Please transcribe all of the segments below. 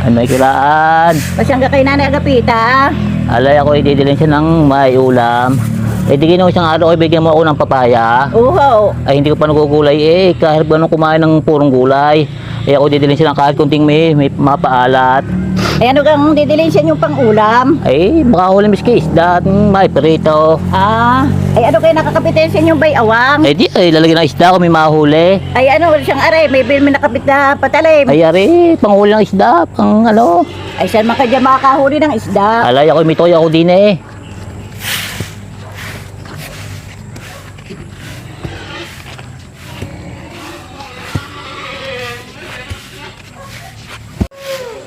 Ay, may kilaan. Pasyang ka kay Nanay Agapita. Alay, ako ididilin siya ng may ulam. Eh, di ginawa isang araw, bigyan mo ako ng papaya. Uho. Ay, hindi ko pa nagugulay eh. Kahit ganun kumain ng purong gulay. Eh, ako didilin siya ng kahit kunting may mapaalat. Ay ano kang didilin siya yung pang-ulam? Ay, baka huli miski isda at may perito. Ay ano kayo nakakapitin sa inyong bayawang? Eh, di, ay, lalagyan ng isda kung may mahuli. Ay ano siyang aray, may bilmi nakapit na patalim. Ay, ari, panghuli ng isda, pang ano. Ay saan man ka dyan makakahuli ng isda? Alay, ako may toy ako din eh.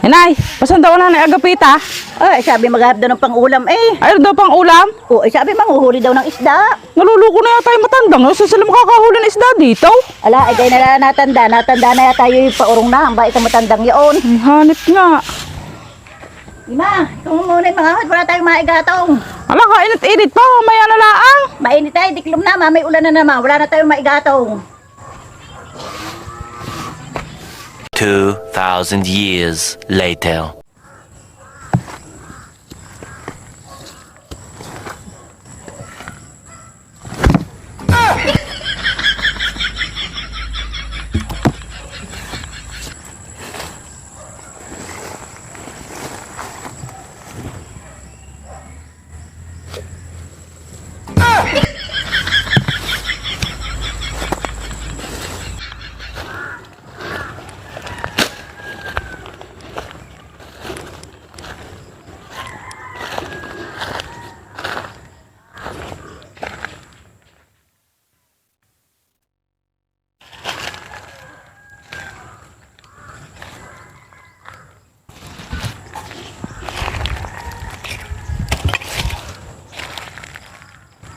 Nay, pasan daw na Agapita? Ay sabi maghanap daw ng pang-ulam eh. Ayun daw pang ulam? O ay sabi manghuhuli daw ng isda. Naluluko na yata yung matandang. Saan sila makakahuli ng isda dito? Ala, ay gaya na natanda na yata yung paurong na, ba itong matandang yun. Ay, hanip nga. Ima, itong muna yung mga wala tayong maigatong. Ala ka, init-init pa. Maya na laang. Mainit tayo, diklom na, may ulan na naman, wala na tayong maigatong. 2,000 years later.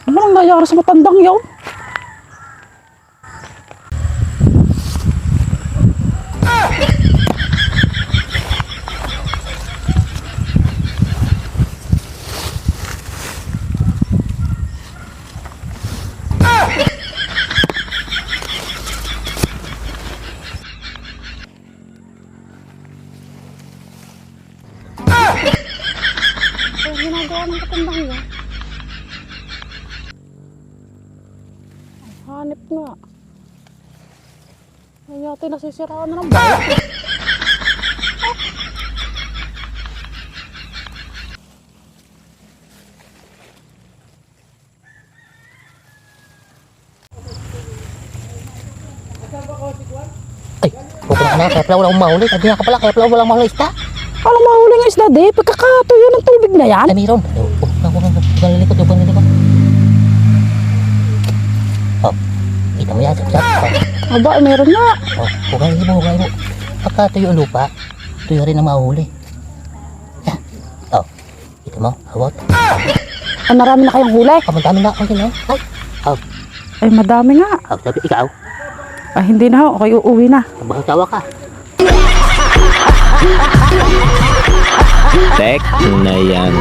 Ano nang nangyari sa matandang yun? Ano ginagawa ng matandang yun? Hanip nga. Ay, yata nasisiraan na ng bahay. Ay, huwag ka na, kaya pala walang mahuli. Hindi nga ka pala, kaya pala walang mahuli isda. Alam mahuli ng isda, de. Pagkakatuyo ng tubig na yan. Ay, mayroon. Huwag lilikot, huwag lilikot. Oh, kita mo yan, sap-sap. Oh. Aba, meron nga. Oh, hugay mo. Pagka tuyo ang lupa, tuyo rin ang mahuli. Yan. Oh, kita mo, hawat. Ay, marami na kayong huli. Kamandami na ako yun, Ay, oh, Ay, madami nga. sabi, ikaw, Ay, hindi na ho. Okay, uuwi na. baka ka. Tek na yan.